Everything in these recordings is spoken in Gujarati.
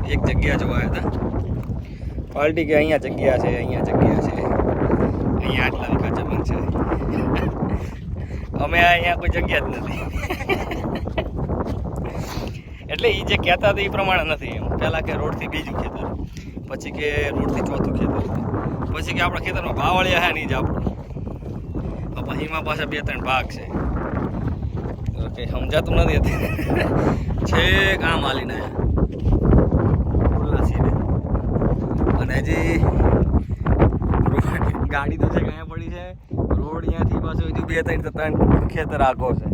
એક જગ્યા જોવા આવ્યા હતા પાર્ટી કે અહીંયા જગ્યા છે અહીંયા આટલા વીઘા જમીન છે અમે અહીંયા કોઈ જગ્યા જ નથી એટલે એ જે કહેતા હતા એ પ્રમાણે નથી એમ પહેલાં કે રોડથી બીજું ખેતર પછી કે રોડથી ચોથું ખેતર પછી કે આપણા ખેતરમાં બાવળિયા છે ને એ જ આપણું પછી એમાં પાછા 2-3 ભાગ છે કંઈ સમજાતું નથી છે કામ હાલીને ખુલ્લા સીધે અને હજી ગાડી તો છે કે અહીંયા પડી છે રોડ અહીંયાથી પાછું હજુ 2-3 ખેતર આખો છે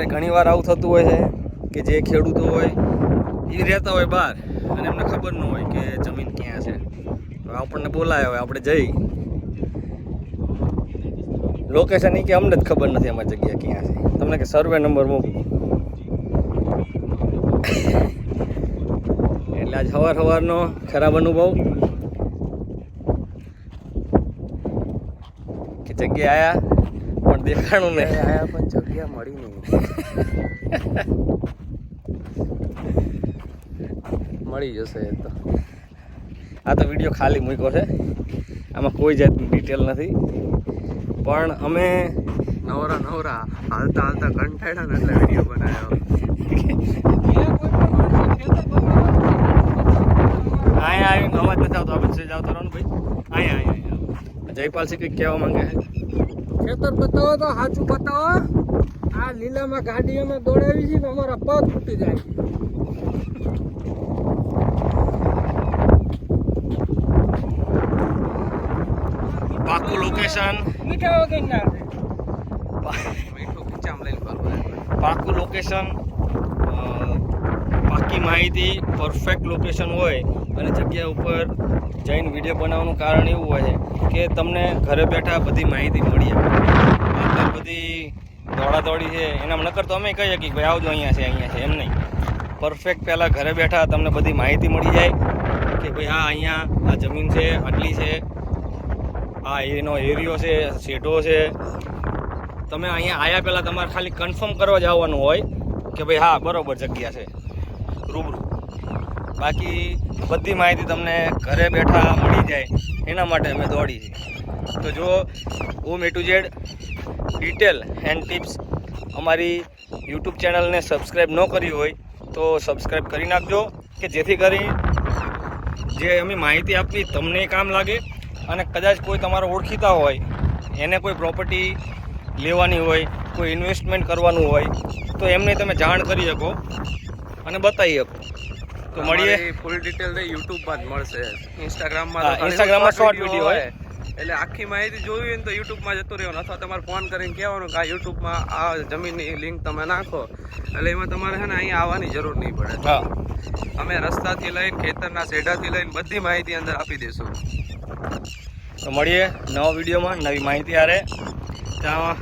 ઘણી વાર આવું થતું હોય છે કે જે ખેડૂતો હોય એ રહેતા હોય બહાર અને એમને ખબર ન હોય કે જમીન ક્યાં છે તો આપણને બોલાય હોય આપણે જઈ લોકેશન એ કે અમને જ ખબર નથી અમારી જગ્યા ક્યાં છે તમને કે સર્વે નંબર મોકલો એટલે આજ સવારનો ખરાબ અનુભવ કે જગ્યા આયા પણ દેખાણું નહીં આયા પણ જગ્યા મળી નહીં મળી જશે તો આ તો વિડીયો ખાલી મૂક્યો છે આમાં કોઈ જાતની ડિટેલ નથી પણ અમે નવરા હાલતા કંટાળ્યા ને એટલે વિડીયો બનાવ્યો અહીંયા આવીને અવાજ નથી આવતો આપણે સેજ આવતો રહો ભાઈ અહીંયા જયપાલસિંહ કંઈક કહેવા માંગે છે ખેતર બતાવો તો સાચું બતાવો આ લીલામાં ગાડી અમે દોડાવી છે ને અમારા પગ તૂટી જાય પાકું લોકેશન મીઠા વગર ના પાકું લોકેશન પાકી માહિતી પરફેક્ટ લોકેશન હોય અને જગ્યા ઉપર જઈને વિડીયો બનાવવાનું કારણ એવું હોય છે કે તમને ઘરે બેઠા બધી માહિતી મળી જાય બધી દોડાદોડી છે એના નકર તો અમે કહીએ કે ભાઈ આવજો અહીંયા છે એમ નહીં પરફેક્ટ પહેલાં ઘરે બેઠા તમને બધી માહિતી મળી જાય કે ભાઈ હા અહીંયા આ જમીન છે આટલી છે આ એનો એરિયો છે શેઢો છે તમે અહીંયા આવ્યા પહેલાં તમારે ખાલી કન્ફર્મ કરવા જવાનું હોય કે ભાઈ હા બરાબર જગ્યા છે રૂબરૂ બાકી બધી માહિતી તમને ઘરે બેઠા મળી જાય એના માટે અમે દોડી છીએ તો જો ઓમ A to Z detail and tips અમારી યુટ્યુબ ચેનલને સબસ્ક્રાઈબ ન કરી હોય તો સબસ્ક્રાઈબ કરી નાખજો કે જેથી કરી જે અમે માહિતી આપવી તમને કામ લાગે અને કદાચ કોઈ તમારો ઓળખીતા હોય એને કોઈ પ્રોપર્ટી લેવાની હોય કોઈ ઇન્વેસ્ટમેન્ટ કરવાનું હોય તો એમને તમે જાણ કરી શકો અને બતાવી શકો તો મળીએ ફૂલ ડિટેલ યુટ્યુબમાં જ મળશે ઇન્સ્ટાગ્રામમાં શોર્ટ વિડીયો હોય એટલે આખી માહિતી જોવી હોય ને તો યુટ્યુબમાં જતું રહેવાનું અથવા તમારે ફોન કરીને કહેવાનું કે આ યુટ્યુબમાં આ જમીનની લિંક તમે નાખો એટલે એમાં તમારે છે ને અહીંયા આવવાની જરૂર નહીં પડે હા અમે રસ્તાથી લઈને ખેતરના શેઢાથી લઈને બધી માહિતી અંદર આપી દઈશું તો મળીએ નવા વિડીયોમાં નવી માહિતી આરે ત્યાં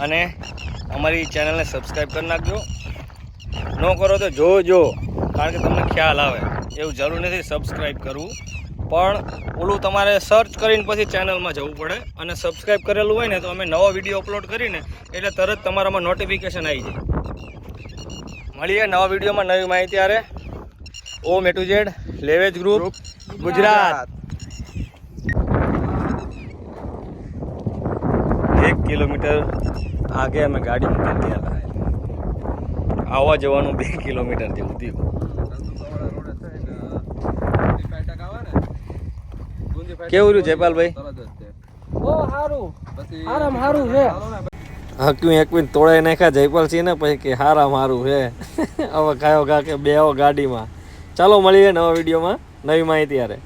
અને અમારી ચેનલને સબસ્ક્રાઈબ કરી નાખજો ન કરો તો જોજો કારણ કે તમને ખ્યાલ આવે એવું જરૂર નથી સબસ્ક્રાઈબ કરવું પણ ઓલું તમારે સર્ચ કરીને પછી ચેનલમાં જવું પડે અને સબસ્ક્રાઈબ કરેલું હોય ને તો અમે નવો વિડીયો અપલોડ કરીને એટલે તરત તમારામાં નોટિફિકેશન આવી જાય મળીએ નવા વિડીયોમાં નવી માહિતી આરે ઓમ A to Z લેવેજ ગ્રુપ ગુજરાત 1 કિલોમીટર આગે અમે ગાડી મૂકી ગયા હતા આવવા જવાનું 2 કિલોમીટર જેવું થયું કેવું રહ્યું જયપાલભાઈ બહુ સારું સારું છે હક્યું એકવીને તોડાઈ નાખ્યા જયપાલસિંહ ને પછી કે હારામ હારું છે હવે કાયો કા કે બે ગાડીમાં ચાલો મળીએ નવા વિડીયોમાં નવી માહિતી આરે